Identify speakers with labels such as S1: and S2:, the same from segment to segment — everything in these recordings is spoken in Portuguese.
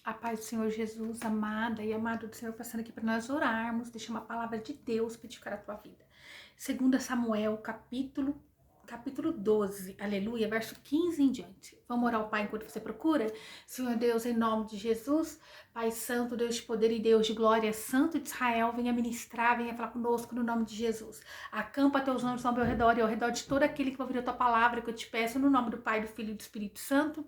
S1: A paz do Senhor Jesus, amada e amado do Senhor, passando aqui para nós orarmos, deixa uma palavra de Deus para edificar a tua vida. 2 Samuel, capítulo 12, aleluia, verso 15 em diante. Vamos orar ao Pai enquanto você procura? Senhor Deus, em nome de Jesus, Pai Santo, Deus de poder e Deus de glória, Santo de Israel, venha ministrar, venha falar conosco no nome de Jesus. Acampa teus anjos ao meu redor e ao redor de todo aquele que vai ouvir a tua palavra, que eu te peço no nome do Pai, do Filho e do Espírito Santo.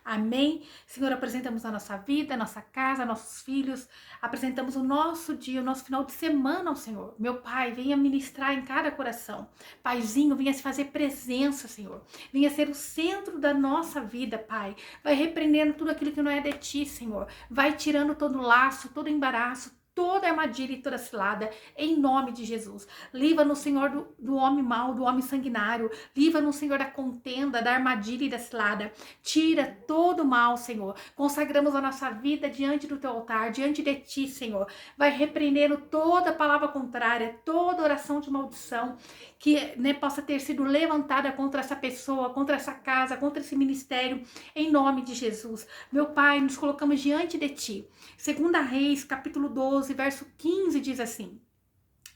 S1: Amém. Senhor, apresentamos a nossa vida, a nossa casa, nossos filhos, apresentamos o nosso dia, o nosso final de semana ao Senhor. Meu Pai, venha ministrar em cada coração. Paizinho, venha se fazer presença, Senhor. Venha ser o centro da nossa vida, Pai. Vai repreendendo tudo aquilo que não é de Ti, Senhor. Vai tirando todo laço, todo embaraço, toda armadilha e toda cilada, em nome de Jesus. Livra-nos, Senhor, do homem mau, do homem sanguinário. Livra-nos, Senhor, da contenda, da armadilha e da cilada. Tira todo o mal, Senhor. Consagramos a nossa vida diante do Teu altar, diante de Ti, Senhor. Vai repreendendo toda palavra contrária, toda oração de maldição que possa ter sido levantada contra essa pessoa, contra essa casa, contra esse ministério, em nome de Jesus. Meu Pai, nos colocamos diante de Ti. 2 Reis, capítulo 12, verso 15, diz assim: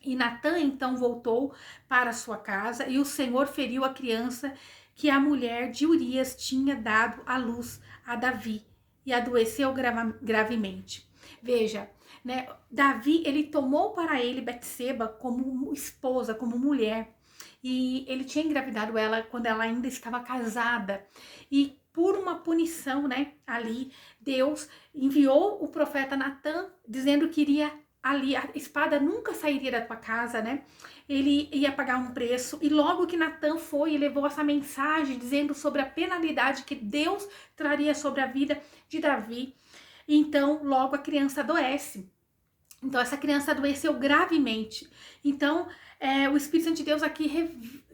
S1: E Natã então voltou para sua casa, e o Senhor feriu a criança que a mulher de Urias tinha dado à luz a Davi, e adoeceu gravemente. Veja, Davi, ele tomou para ele Betseba como esposa, como mulher, e ele tinha engravidado ela quando ela ainda estava casada, e por uma punição, ali, Deus enviou o profeta Natã, dizendo que iria ali, a espada nunca sairia da tua casa, Ele ia pagar um preço, e logo que Natã foi e levou essa mensagem dizendo sobre a penalidade que Deus traria sobre a vida de Davi, então logo a criança adoece. Então essa criança adoeceu gravemente. Então o Espírito Santo de Deus aqui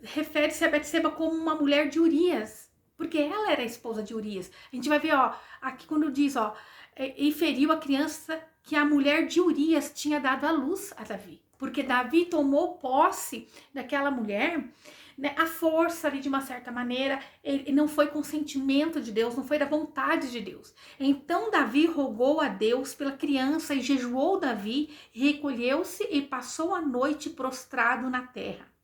S1: refere-se a Betseba como uma mulher de Urias, porque ela era a esposa de Urias. A gente vai ver, aqui quando diz, e feriu a criança que a mulher de Urias tinha dado à luz a Davi. Porque Davi tomou posse daquela mulher, a força ali de uma certa maneira, ele não foi consentimento de Deus, não foi da vontade de Deus. Então Davi rogou a Deus pela criança e jejuou Davi, recolheu-se e passou a noite prostrado na terra.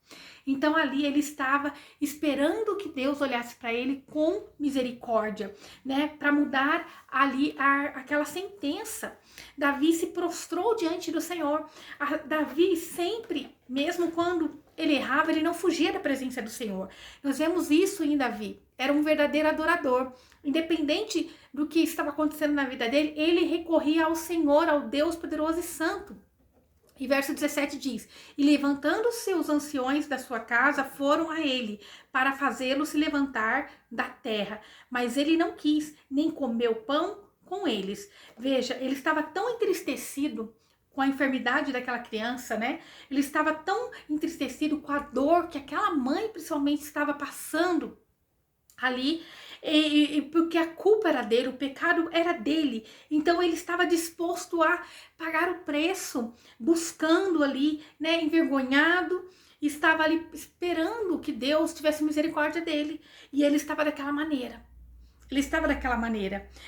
S1: Então ali ele estava esperando que Deus olhasse para ele com misericórdia, para mudar ali aquela sentença. Davi se prostrou diante do Senhor. Davi sempre, mesmo quando ele errava, ele não fugia da presença do Senhor. Nós vemos isso em Davi. Era um verdadeiro adorador. Independente do que estava acontecendo na vida dele, ele recorria ao Senhor, ao Deus poderoso e santo. E verso 17 diz: E levantando-se os anciões da sua casa, foram a ele, para fazê-lo se levantar da terra. Mas ele não quis, nem comeu pão com eles. Veja, ele estava tão entristecido com a enfermidade daquela criança, Ele estava tão entristecido com a dor que aquela mãe, principalmente, estava passando ali, porque a culpa era dele, o pecado era dele. Então ele estava disposto a pagar o preço, buscando ali, envergonhado, estava ali esperando que Deus tivesse misericórdia dele, e ele estava daquela maneira.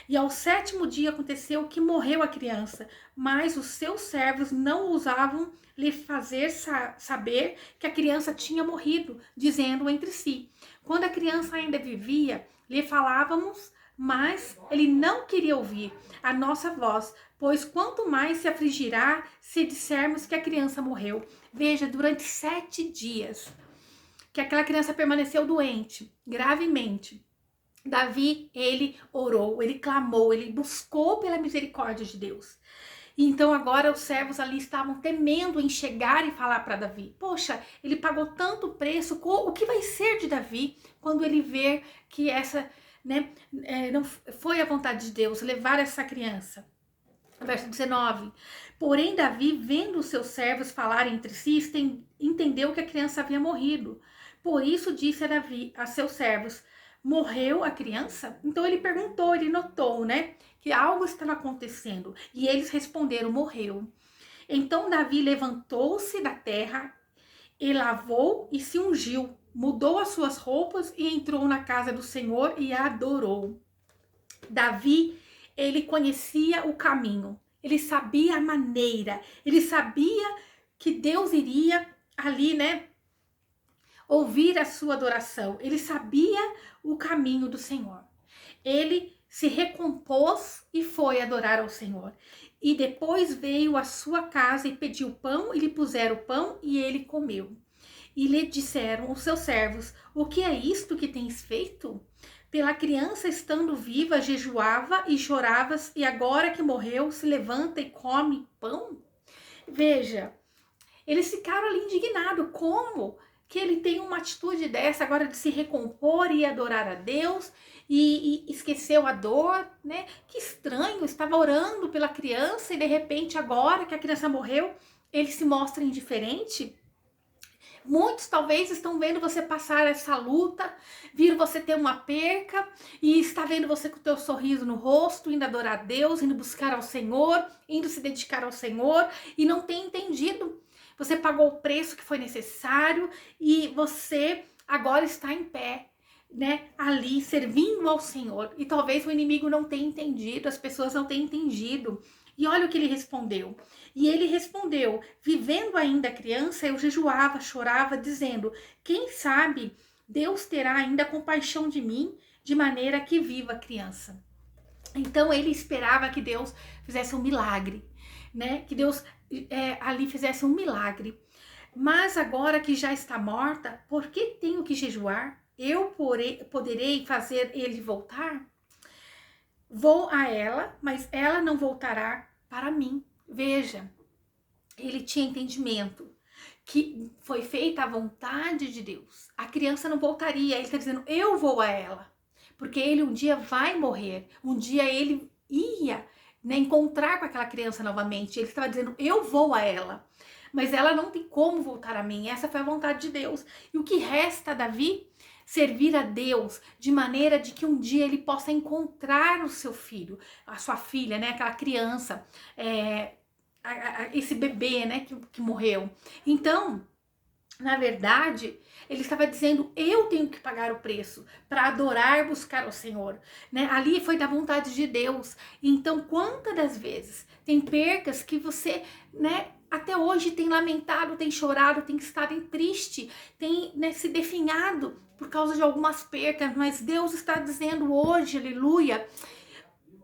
S1: E ao 7º dia aconteceu que morreu a criança, mas os seus servos não ousavam lhe fazer saber que a criança tinha morrido, dizendo entre si: Quando a criança ainda vivia, lhe falávamos, mas ele não queria ouvir a nossa voz, pois quanto mais se afligirá se dissermos que a criança morreu. Veja, durante 7 dias que aquela criança permaneceu doente, gravemente, Davi, ele orou, ele clamou, ele buscou pela misericórdia de Deus. Então agora os servos ali estavam temendo em chegar e falar para Davi: Poxa, ele pagou tanto preço, o que vai ser de Davi quando ele ver que essa, não foi a vontade de Deus levar essa criança? Verso 19: Porém Davi, vendo os seus servos falarem entre si, entendeu que a criança havia morrido. Por isso disse a Davi a seus servos: Morreu a criança? Então ele perguntou, ele notou, que algo estava acontecendo. E eles responderam: morreu. Então Davi levantou-se da terra e lavou e se ungiu, mudou as suas roupas e entrou na casa do Senhor e a adorou. Davi, ele conhecia o caminho, ele sabia a maneira, ele sabia que Deus iria ali, né, ouvir a sua adoração. Ele sabia o caminho do Senhor. Ele se recompôs e foi adorar ao Senhor. E depois veio à sua casa e pediu pão, e lhe puseram pão, e ele comeu. E lhe disseram os seus servos: o que é isto que tens feito? Pela criança estando viva, jejuava e choravas, e agora que morreu, se levanta e come pão? Veja, eles ficaram ali indignados. Como que ele tem uma atitude dessa agora de se recompor e adorar a Deus e esqueceu a dor, né? Que estranho, estava orando pela criança e de repente agora que a criança morreu, ele se mostra indiferente. Muitos talvez estão vendo você passar essa luta, viram você ter uma perca e está vendo você com o teu sorriso no rosto, indo adorar a Deus, indo buscar ao Senhor, indo se dedicar ao Senhor e não tem entendido. Você pagou o preço que foi necessário e você agora está em pé, né, ali servindo ao Senhor. E talvez o inimigo não tenha entendido, as pessoas não tenham entendido. E olha o que ele respondeu. E ele respondeu: vivendo ainda criança, eu jejuava, chorava, dizendo: quem sabe Deus terá ainda compaixão de mim, de maneira que viva a criança. Então ele esperava que Deus fizesse um milagre, né? Que Deus ali fizesse um milagre. Mas agora que já está morta, por que tenho que jejuar? Eu poderei fazer ele voltar? Vou a ela, mas ela não voltará para mim. Veja, ele tinha entendimento que foi feita a vontade de Deus. A criança não voltaria, ele está dizendo, eu vou a ela. Porque ele um dia vai morrer, um dia ele ia, né, encontrar com aquela criança novamente. Ele estava dizendo, eu vou a ela. Mas ela não tem como voltar a mim, essa foi a vontade de Deus. E o que resta a Davi? Servir a Deus de maneira de que um dia ele possa encontrar o seu filho, a sua filha, né, aquela criança, esse bebê, né, que morreu. Então, na verdade, ele estava dizendo, eu tenho que pagar o preço para adorar, buscar o Senhor, né? Ali foi da vontade de Deus. Então, quantas das vezes tem percas que você, né, até hoje tem lamentado, tem chorado, tem estado triste, tem, né, se definhado por causa de algumas percas, mas Deus está dizendo hoje, aleluia,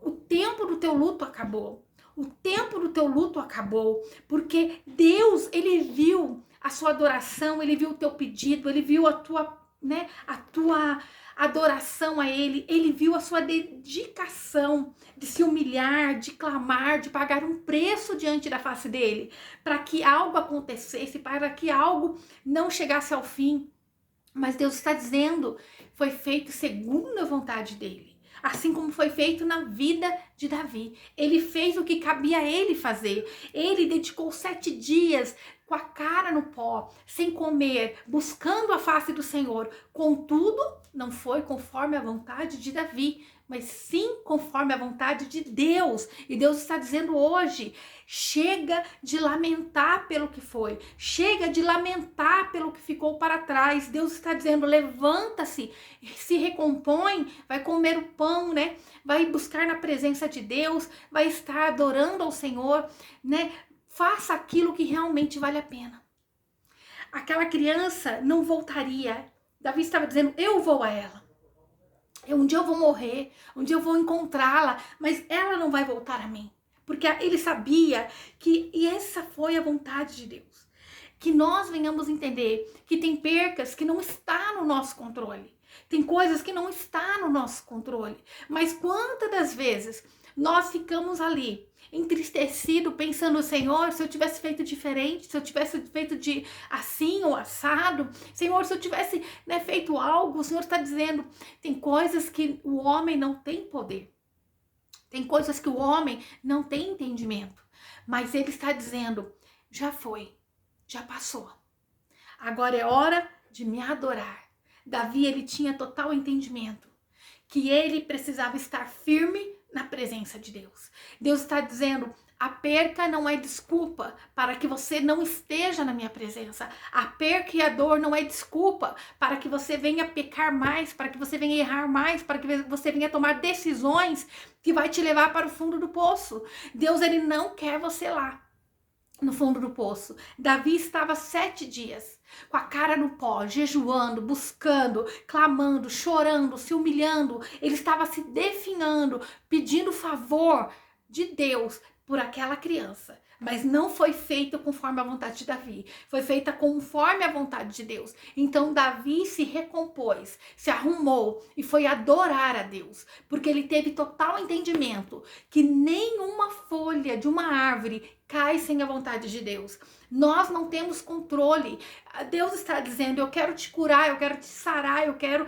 S1: o tempo do teu luto acabou. O tempo do teu luto acabou, porque Deus, ele viu a sua adoração, ele viu o teu pedido, ele viu a tua, né, a tua adoração a ele viu a sua dedicação de se humilhar, de clamar, de pagar um preço diante da face dele, para que algo acontecesse, para que algo não chegasse ao fim. Mas Deus está dizendo, foi feito segundo a vontade dele. Assim como foi feito na vida de Davi. Ele fez o que cabia a ele fazer. Ele dedicou 7 dias com a cara no pó, sem comer, buscando a face do Senhor. Contudo, não foi conforme a vontade de Davi, mas sim conforme a vontade de Deus. E Deus está dizendo hoje, chega de lamentar pelo que foi, chega de lamentar pelo que ficou para trás. Deus está dizendo, levanta-se, se recompõe, vai comer o pão, né? Vai buscar na presença de Deus, vai estar adorando ao Senhor, né? Faça aquilo que realmente vale a pena. Aquela criança não voltaria. Davi estava dizendo, eu vou a ela. Um dia eu vou morrer, um dia eu vou encontrá-la, mas ela não vai voltar a mim. Porque ele sabia que essa foi a vontade de Deus. Que nós venhamos entender que tem percas que não está no nosso controle. Tem coisas que não está no nosso controle. Mas quantas das vezes nós ficamos ali entristecido, pensando, Senhor, se eu tivesse feito diferente, se eu tivesse feito de assim ou assado, Senhor, se eu tivesse, né, feito algo, o Senhor está dizendo, tem coisas que o homem não tem poder, tem coisas que o homem não tem entendimento, mas ele está dizendo, já foi, já passou, agora é hora de me adorar. Davi, ele tinha total entendimento que ele precisava estar firme na presença de Deus. Deus está dizendo: a perca não é desculpa para que você não esteja na minha presença. A perca e a dor não é desculpa para que você venha pecar mais, para que você venha errar mais, para que você venha tomar decisões que vai te levar para o fundo do poço. Deus, ele não quer você lá, no fundo do poço. Davi estava 7 dias com a cara no pó, jejuando, buscando, clamando, chorando, se humilhando. Ele estava se definhando, pedindo favor de Deus por aquela criança. Mas não foi feita conforme a vontade de Davi. Foi feita conforme a vontade de Deus. Então Davi se recompôs, se arrumou e foi adorar a Deus. Porque ele teve total entendimento que nenhuma folha de uma árvore cai sem a vontade de Deus. Nós não temos controle. Deus está dizendo: eu quero te curar, eu quero te sarar, eu quero,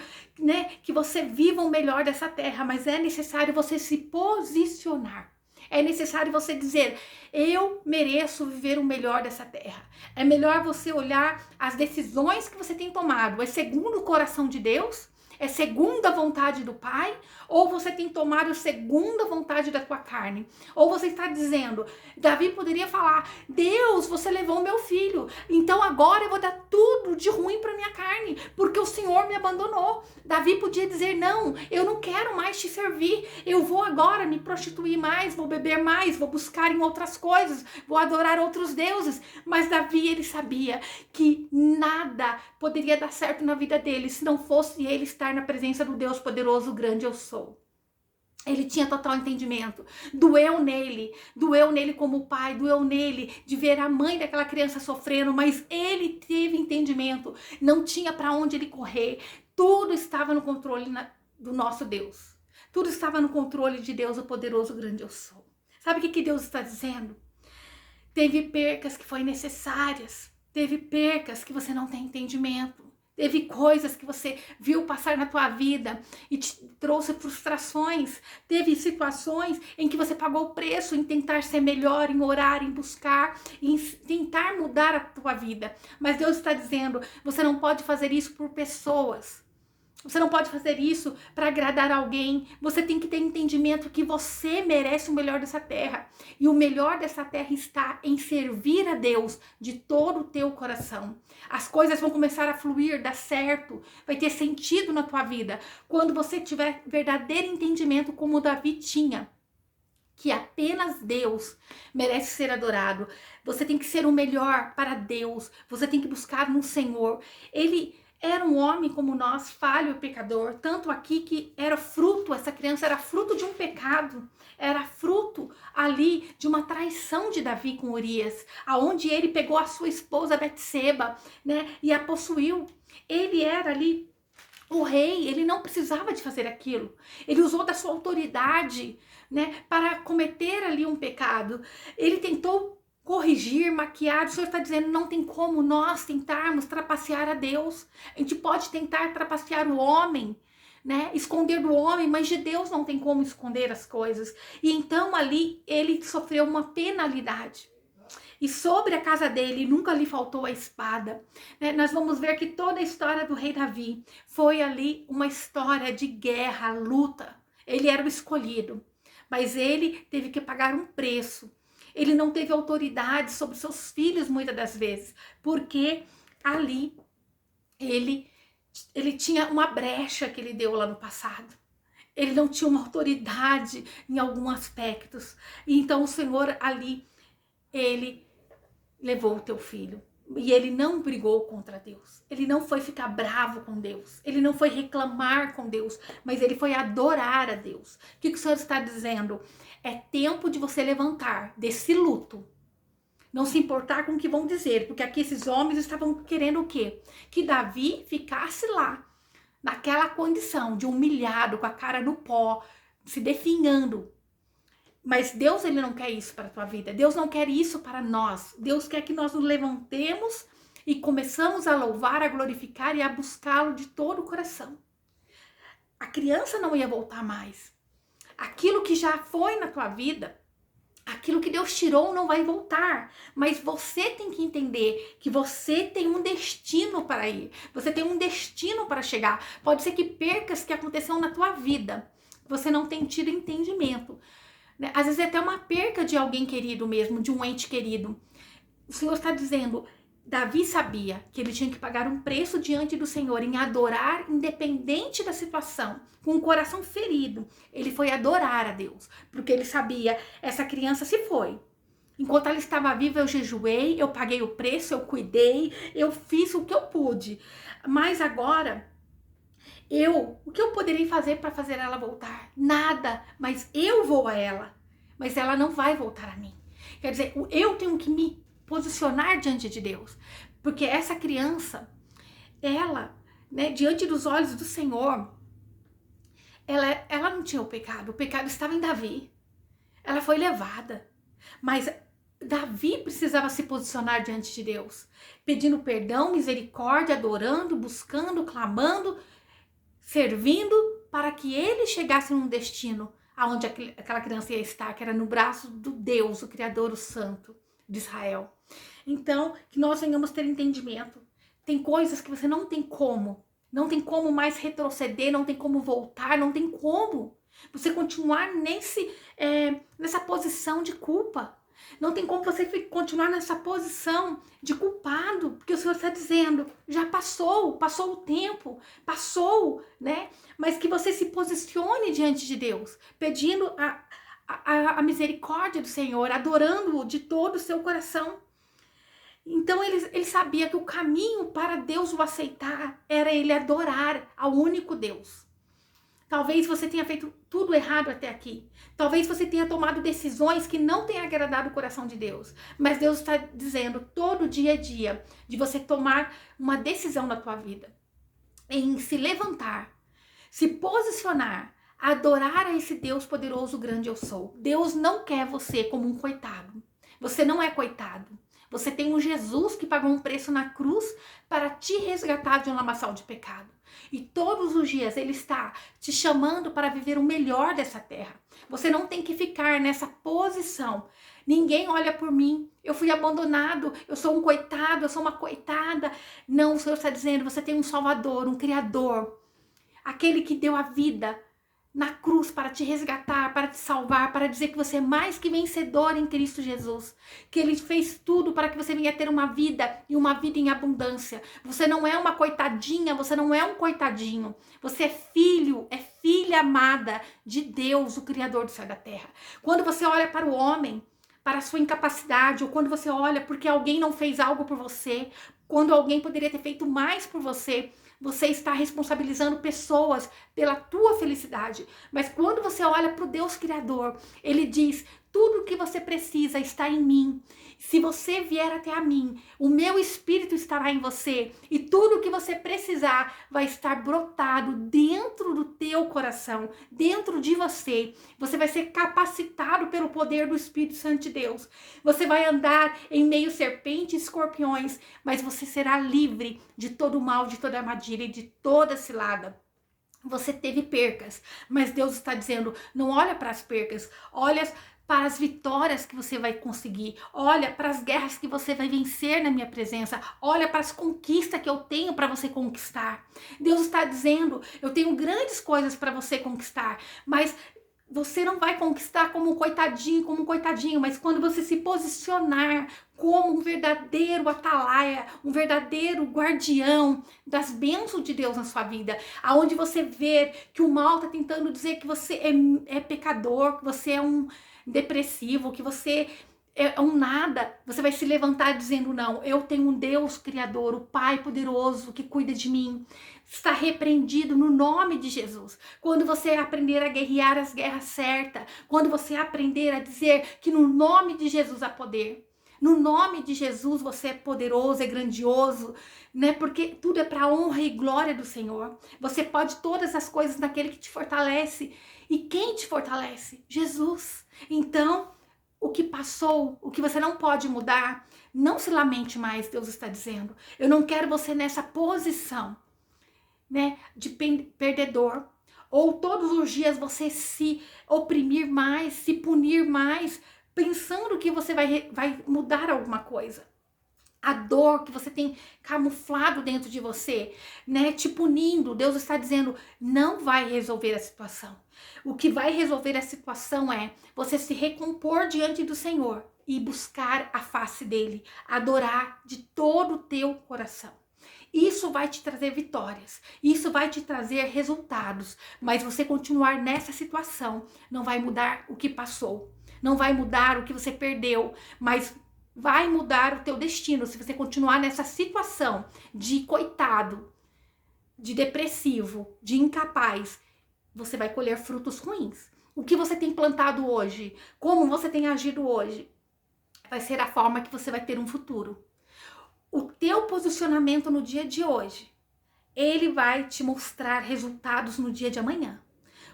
S1: que você viva o melhor dessa terra. Mas é necessário você se posicionar. É necessário você dizer: eu mereço viver o melhor dessa terra. É melhor você olhar as decisões que você tem tomado. É segundo o coração de Deus? É segundo a vontade do Pai? Ou você tem tomado segundo a vontade da tua carne? Ou você está dizendo, Davi poderia falar: Deus, você levou meu filho, então agora eu vou dar tudo de ruim para minha carne, porque o Senhor me abandonou. Davi podia dizer: não, eu não quero mais te servir, eu vou agora me prostituir mais, vou beber mais, vou buscar em outras coisas, vou adorar outros deuses. Mas Davi, ele sabia que nada poderia dar certo na vida dele se não fosse ele estar na presença do Deus poderoso, grande eu sou. Ele tinha total entendimento. Doeu nele como pai, doeu nele de ver a mãe daquela criança sofrendo, mas ele teve entendimento. Não tinha para onde ele correr. Tudo estava no controle do nosso Deus. Tudo estava no controle de Deus, o poderoso, grande eu sou. Sabe o que Deus está dizendo? Teve percas que foram necessárias. Teve percas que você não tem entendimento. Teve coisas que você viu passar na tua vida e te trouxe frustrações. Teve situações em que você pagou o preço em tentar ser melhor, em orar, em buscar, em tentar mudar a tua vida. Mas Deus está dizendo: você não pode fazer isso por pessoas. Você não pode fazer isso para agradar alguém. Você tem que ter entendimento que você merece o melhor dessa terra. E o melhor dessa terra está em servir a Deus de todo o teu coração. As coisas vão começar a fluir, dar certo, vai ter sentido na tua vida quando você tiver verdadeiro entendimento como Davi tinha. Que apenas Deus merece ser adorado. Você tem que ser o melhor para Deus. Você tem que buscar no Senhor. Ele era um homem como nós, falho e pecador, tanto aqui que era fruto, essa criança era fruto de um pecado, era fruto ali de uma traição de Davi com Urias, aonde ele pegou a sua esposa Betseba, e a possuiu. Ele era ali o rei, ele não precisava de fazer aquilo. Ele usou da sua autoridade, para cometer ali um pecado. Ele tentou corrigir, maquiar. O Senhor está dizendo: não tem como nós tentarmos trapacear a Deus. A gente pode tentar trapacear o homem, esconder do homem, mas de Deus não tem como esconder as coisas. E então ali ele sofreu uma penalidade. E sobre a casa dele nunca lhe faltou a espada. Nós vamos ver que toda a história do rei Davi foi ali uma história de guerra, luta. Ele era o escolhido, mas ele teve que pagar um preço. Ele não teve autoridade sobre seus filhos muitas das vezes, porque ali ele tinha uma brecha que ele deu lá no passado. Ele não tinha uma autoridade em alguns aspectos. E então o Senhor ali, ele levou o teu filho. E ele não brigou contra Deus. Ele não foi ficar bravo com Deus. Ele não foi reclamar com Deus. Mas ele foi adorar a Deus. O que o Senhor está dizendo? É tempo de você levantar desse luto. Não se importar com o que vão dizer. Porque aqui esses homens estavam querendo o quê? Que Davi ficasse lá. Naquela condição de humilhado, com a cara no pó, se definhando. Mas Deus, ele não quer isso para a tua vida. Deus não quer isso para nós. Deus quer que nós nos levantemos e começamos a louvar, a glorificar e a buscá-lo de todo o coração. A criança não ia voltar mais. Aquilo que já foi na tua vida, aquilo que Deus tirou não vai voltar. Mas você tem que entender que você tem um destino para ir. Você tem um destino para chegar. Pode ser que percas que aconteceram na tua vida você não tem tido entendimento, né? Às vezes é até uma perca de alguém querido mesmo, de um ente querido. O Senhor está dizendo, Davi sabia que ele tinha que pagar um preço diante do Senhor em adorar, independente da situação, com o coração ferido. Ele foi adorar a Deus, porque ele sabia, essa criança se foi. Enquanto ela estava viva, eu jejuei, eu paguei o preço, eu cuidei, eu fiz o que eu pude. Mas agora, o que eu poderei fazer para fazer ela voltar? Nada, mas eu vou a ela. Mas ela não vai voltar a mim. Quer dizer, eu tenho que me posicionar diante de Deus. Porque essa criança, ela, né, diante dos olhos do Senhor, ela não tinha o pecado estava em Davi. Ela foi levada. Mas Davi precisava se posicionar diante de Deus, pedindo perdão, misericórdia, adorando, buscando, clamando, servindo, para que ele chegasse num destino aonde aquela criança ia estar, que era no braço do Deus, o Criador, o Santo de Israel. Então, que nós venhamos ter entendimento. Tem coisas que você não tem como mais retroceder, não tem como voltar, não tem como você continuar nessa posição de culpa. Não tem como você continuar nessa posição de culpado, porque o Senhor está dizendo, já passou o tempo, né? Mas que você se posicione diante de Deus, pedindo a misericórdia do Senhor, adorando-o de todo o seu coração. Então ele sabia que o caminho para Deus o aceitar era ele adorar ao único Deus. Talvez você tenha feito tudo errado até aqui. Talvez você tenha tomado decisões que não tenham agradado o coração de Deus. Mas Deus está dizendo, todo dia é dia de você tomar uma decisão na tua vida. Em se levantar, se posicionar, adorar a esse Deus poderoso, grande eu sou. Deus não quer você como um coitado. Você não é coitado. Você tem um Jesus que pagou um preço na cruz para te resgatar de um lamaçal de pecado. E todos os dias ele está te chamando para viver o melhor dessa terra. Você não tem que ficar nessa posição. Ninguém olha por mim, eu fui abandonado, eu sou um coitado, eu sou uma coitada. Não, o Senhor está dizendo, você tem um Salvador, um Criador. Aquele que deu a vida na cruz para te resgatar, para te salvar, para dizer que você é mais que vencedor em Cristo Jesus, que Ele fez tudo para que você venha ter uma vida e uma vida em abundância. Você não é uma coitadinha, você não é um coitadinho, você é filho, é filha amada de Deus, o Criador do céu e da terra. Quando você olha para o homem, para a sua incapacidade, ou quando você olha porque alguém não fez algo por você, quando alguém poderia ter feito mais por você, você está responsabilizando pessoas pela tua felicidade. Mas quando você olha para o Deus Criador, Ele diz, tudo o que você precisa está em mim. Se você vier até a mim, o meu Espírito estará em você. E tudo o que você precisar vai estar brotado dentro do teu coração, dentro de você. Você vai ser capacitado pelo poder do Espírito Santo de Deus. Você vai andar em meio a serpentes e escorpiões, mas você será livre de todo o mal, de toda armadilha e de toda cilada. Você teve percas, mas Deus está dizendo, não olha para as percas, olha para as vitórias que você vai conseguir, olha para as guerras que você vai vencer na minha presença, olha para as conquistas que eu tenho para você conquistar. Deus está dizendo, eu tenho grandes coisas para você conquistar, mas você não vai conquistar como um coitadinho, mas quando você se posicionar como um verdadeiro atalaia, um verdadeiro guardião das bênçãos de Deus na sua vida, aonde você vê que o mal está tentando dizer que você é pecador, que você é um depressivo, que você é um nada, você vai se levantar dizendo, não, eu tenho um Deus Criador, o Pai poderoso que cuida de mim. Está repreendido no nome de Jesus. Quando você aprender a guerrear as guerras certas, quando você aprender a dizer que no nome de Jesus há poder, no nome de Jesus você é poderoso, é grandioso, né? Porque tudo é para a honra e glória do Senhor. Você pode todas as coisas naquele que te fortalece. E quem te fortalece? Jesus. Então, o que passou, o que você não pode mudar, não se lamente mais, Deus está dizendo. Eu não quero você nessa posição, né, de perdedor. Ou todos os dias você se oprimir mais, se punir mais, pensando que você vai mudar alguma coisa. A dor que você tem camuflado dentro de você, né, te punindo, Deus está dizendo, não vai resolver a situação. O que vai resolver a situação é você se recompor diante do Senhor e buscar a face dele, adorar de todo o teu coração. Isso vai te trazer vitórias, isso vai te trazer resultados, mas você continuar nessa situação não vai mudar o que passou, não vai mudar o que você perdeu, mas vai mudar o teu destino se você continuar nessa situação de coitado, de depressivo, de incapaz. Você vai colher frutos ruins. O que você tem plantado hoje, como você tem agido hoje, vai ser a forma que você vai ter um futuro. O teu posicionamento no dia de hoje, ele vai te mostrar resultados no dia de amanhã.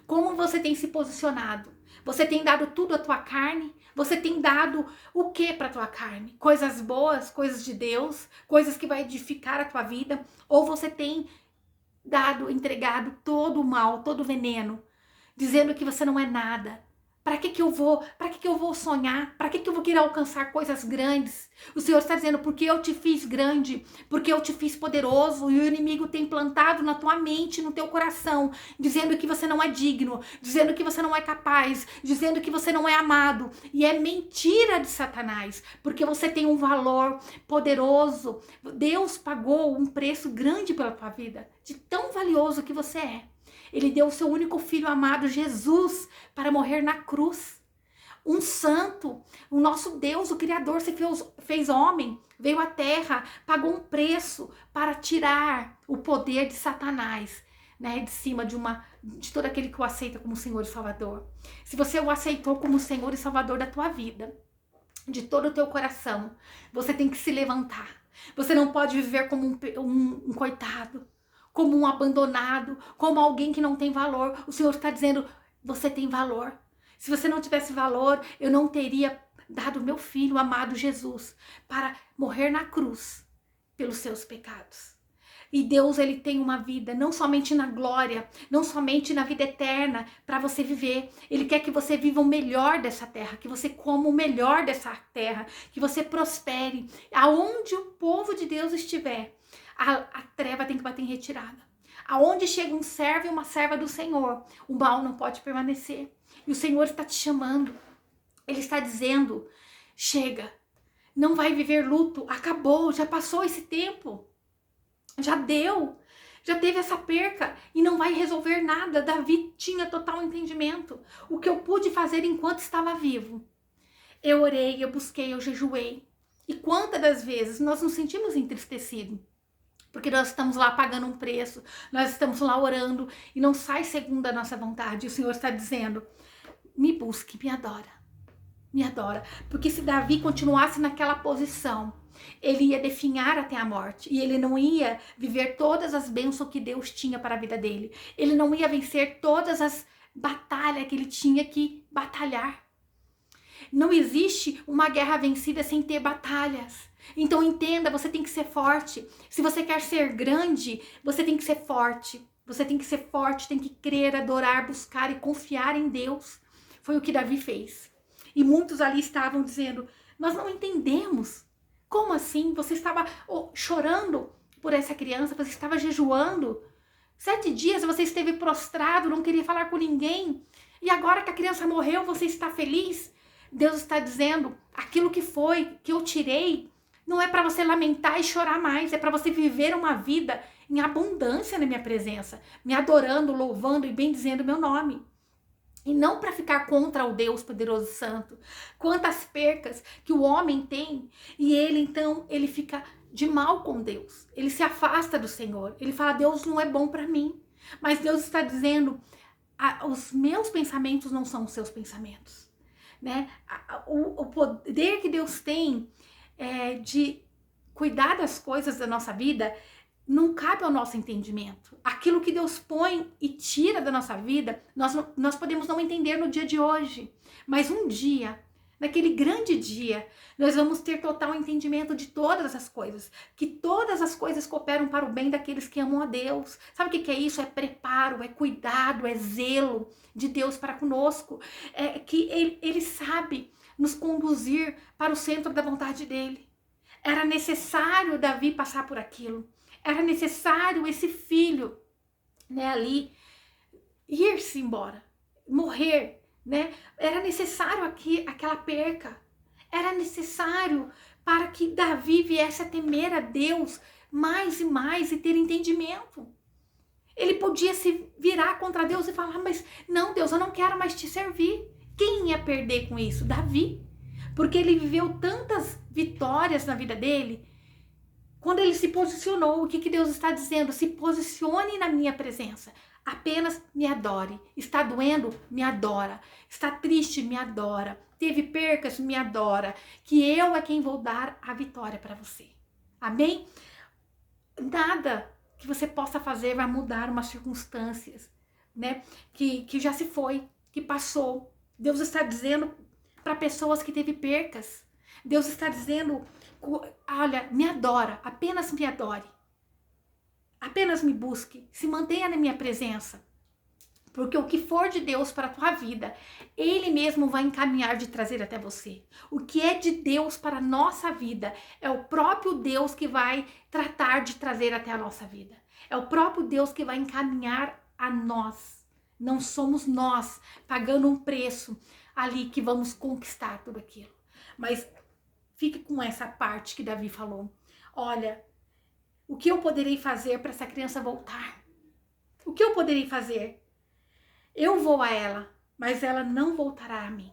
S1: Como você tem se posicionado? Você tem dado tudo à tua carne? Você tem dado o que para a tua carne? Coisas boas, coisas de Deus, coisas que vai edificar a tua vida? Ou você tem dado, entregado todo o mal, todo o veneno, dizendo que você não é nada? Para que eu vou sonhar? Para que eu vou querer alcançar coisas grandes? O Senhor está dizendo, porque eu te fiz grande, porque eu te fiz poderoso, e o inimigo tem plantado na tua mente, no teu coração, dizendo que você não é digno, dizendo que você não é capaz, dizendo que você não é amado. E é mentira de Satanás, porque você tem um valor poderoso. Deus pagou um preço grande pela tua vida, de tão valioso que você é. Ele deu o seu único filho amado, Jesus, para morrer na cruz. Um santo, o nosso Deus, o Criador, se fez homem, veio à terra, pagou um preço para tirar o poder de Satanás, né, de cima de todo aquele que o aceita como Senhor e Salvador. Se você o aceitou como Senhor e Salvador da tua vida, de todo o teu coração, você tem que se levantar. Você não pode viver como um coitado, como um abandonado, como alguém que não tem valor. O Senhor está dizendo, você tem valor. Se você não tivesse valor, eu não teria dado meu filho amado Jesus para morrer na cruz pelos seus pecados. E Deus, ele tem uma vida, não somente na glória, não somente na vida eterna para você viver. Ele quer que você viva o melhor dessa terra, que você coma o melhor dessa terra, que você prospere. Aonde o povo de Deus estiver, a treva tem que bater em retirada. Aonde chega um servo e uma serva do Senhor, o mal não pode permanecer. E o Senhor está te chamando. Ele está dizendo, chega, não vai viver luto, acabou, já passou esse tempo. Já deu, já teve essa perca e não vai resolver nada. Davi tinha total entendimento. O que eu pude fazer enquanto estava vivo? Eu orei, eu busquei, eu jejuei. E quantas das vezes nós nos sentimos entristecidos? Porque nós estamos lá pagando um preço, nós estamos lá orando e não sai segundo a nossa vontade. O Senhor está dizendo, me busque, me adora. Me adora. Porque se Davi continuasse naquela posição, ele ia definhar até a morte. E ele não ia viver todas as bênçãos que Deus tinha para a vida dele. Ele não ia vencer todas as batalhas que ele tinha que batalhar. Não existe uma guerra vencida sem ter batalhas. Então entenda, você tem que ser forte. Se você quer ser grande, você tem que ser forte. Você tem que ser forte, tem que crer, adorar, buscar e confiar em Deus. Foi o que Davi fez. E muitos ali estavam dizendo, nós não entendemos. Como assim? Você estava chorando por essa criança, você estava jejuando. 7 dias você esteve prostrado, não queria falar com ninguém. E agora que a criança morreu, você está feliz? Deus está dizendo, aquilo que foi, que eu tirei, não é para você lamentar e chorar mais, é para você viver uma vida em abundância na minha presença, me adorando, louvando e bendizendo meu nome. E não para ficar contra o Deus poderoso e santo. Quantas percas que o homem tem e ele então, ele fica de mal com Deus. Ele se afasta do Senhor. Ele fala, Deus não é bom para mim. Mas Deus está dizendo, os meus pensamentos não são os seus pensamentos. Né? O poder que Deus tem de cuidar das coisas da nossa vida não cabe ao nosso entendimento. Aquilo que Deus põe e tira da nossa vida, nós podemos não entender no dia de hoje. Mas um dia, naquele grande dia, nós vamos ter total entendimento de todas as coisas. Que todas as coisas cooperam para o bem daqueles que amam a Deus. Sabe o que é isso? É preparo, é cuidado, é zelo de Deus para conosco. É que Ele sabe nos conduzir para o centro da vontade dEle. Era necessário Davi passar por aquilo. Era necessário esse filho, né, ali ir-se embora, morrer, né? Era necessário aquela perca. Era necessário para que Davi viesse a temer a Deus mais e mais e ter entendimento. Ele podia se virar contra Deus e falar, mas não, Deus, eu não quero mais te servir. Quem ia perder com isso? Davi. Porque ele viveu tantas vitórias na vida dele. Quando ele se posicionou, o que Deus está dizendo? Se posicione na minha presença. Apenas me adore. Está doendo? Me adora. Está triste? Me adora. Teve percas? Me adora. Que eu é quem vou dar a vitória para você. Amém? Nada que você possa fazer vai mudar umas circunstâncias, né? Que já se foi, que passou. Deus está dizendo para pessoas que teve percas. Deus está dizendo, olha, me adora, apenas me adore. Apenas me busque, se mantenha na minha presença. Porque o que for de Deus para a tua vida, Ele mesmo vai encaminhar de trazer até você. O que é de Deus para a nossa vida, é o próprio Deus que vai tratar de trazer até a nossa vida. É o próprio Deus que vai encaminhar a nós. Não somos nós pagando um preço ali que vamos conquistar tudo aquilo. Mas fique com essa parte que Davi falou. Olha, o que eu poderei fazer para essa criança voltar? O que eu poderei fazer? Eu vou a ela, mas ela não voltará a mim.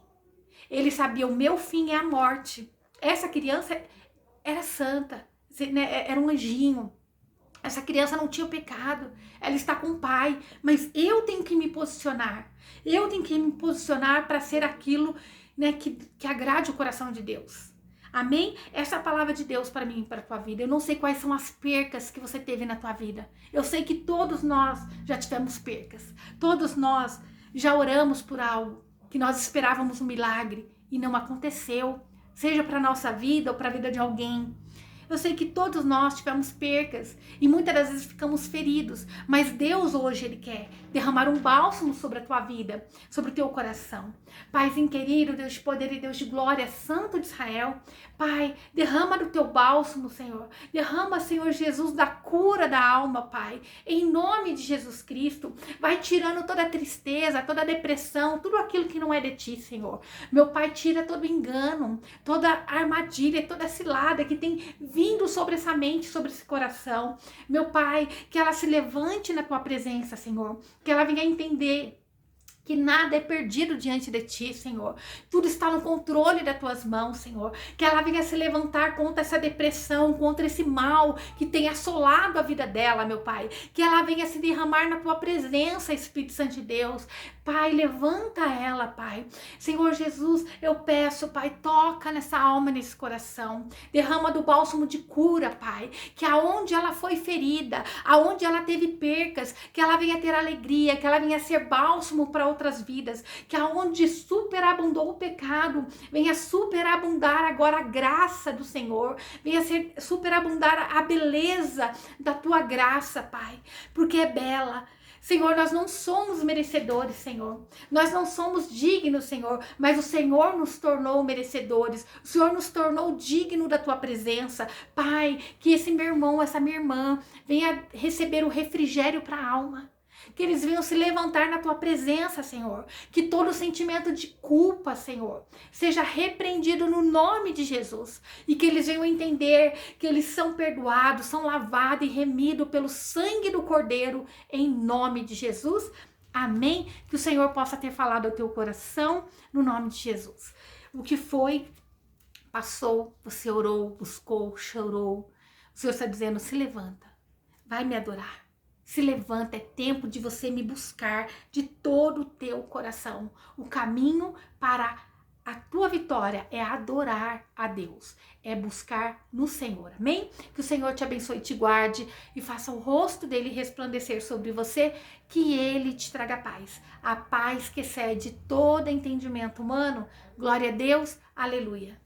S1: Ele sabia, o meu fim é a morte. Essa criança era santa, era um anjinho. Essa criança não tinha pecado, ela está com o pai, mas eu tenho que me posicionar. Eu tenho que me posicionar para ser aquilo, né, que agrade o coração de Deus. Amém? Essa é a palavra de Deus para mim e para a tua vida. Eu não sei quais são as percas que você teve na tua vida. Eu sei que todos nós já tivemos percas. Todos nós já oramos por algo que nós esperávamos um milagre e não aconteceu. Seja para a nossa vida ou para a vida de alguém. Eu sei que todos nós tivemos percas e muitas das vezes ficamos feridos, mas Deus hoje Ele quer derramar um bálsamo sobre a tua vida, sobre o teu coração. Paizinho querido, Deus de poder e Deus de glória, Santo de Israel, Pai, derrama do teu bálsamo, Senhor. Derrama, Senhor Jesus, da cura da alma, Pai. Em nome de Jesus Cristo, vai tirando toda a tristeza, toda a depressão, tudo aquilo que não é de ti, Senhor. Meu Pai, tira todo engano, toda armadilha, toda cilada que tem vindo sobre essa mente, sobre esse coração. Meu Pai, que ela se levante na tua presença, Senhor. Que ela venha entender que nada é perdido diante de ti, Senhor. Tudo está no controle das tuas mãos, Senhor. Que ela venha se levantar contra essa depressão, contra esse mal que tem assolado a vida dela, meu Pai. Que ela venha se derramar na tua presença, Espírito Santo de Deus. Pai, levanta ela, Pai. Senhor Jesus, eu peço, Pai, toca nessa alma, nesse coração. Derrama do bálsamo de cura, Pai. Que aonde ela foi ferida, aonde ela teve percas, que ela venha ter alegria, que ela venha ser bálsamo para outras vidas. Que aonde superabundou o pecado, venha superabundar agora a graça do Senhor. Venha superabundar a beleza da tua graça, Pai. Porque é bela. Senhor, nós não somos merecedores, Senhor. Nós não somos dignos, Senhor, mas o Senhor nos tornou merecedores. O Senhor nos tornou digno da tua presença. Pai, que esse meu irmão, essa minha irmã, venha receber o refrigério para a alma. Que eles venham se levantar na tua presença, Senhor. Que todo sentimento de culpa, Senhor, seja repreendido no nome de Jesus. E que eles venham entender que eles são perdoados, são lavados e remidos pelo sangue do Cordeiro, em nome de Jesus. Amém? Que o Senhor possa ter falado ao teu coração, no nome de Jesus. O que foi, passou, você orou, buscou, chorou. O Senhor está dizendo, se levanta, vai me adorar. Se levanta, é tempo de você me buscar de todo o teu coração. O caminho para a tua vitória é adorar a Deus, é buscar no Senhor, amém? Que o Senhor te abençoe e te guarde e faça o rosto dele resplandecer sobre você, que ele te traga paz. A paz que excede todo entendimento humano. Glória a Deus, aleluia.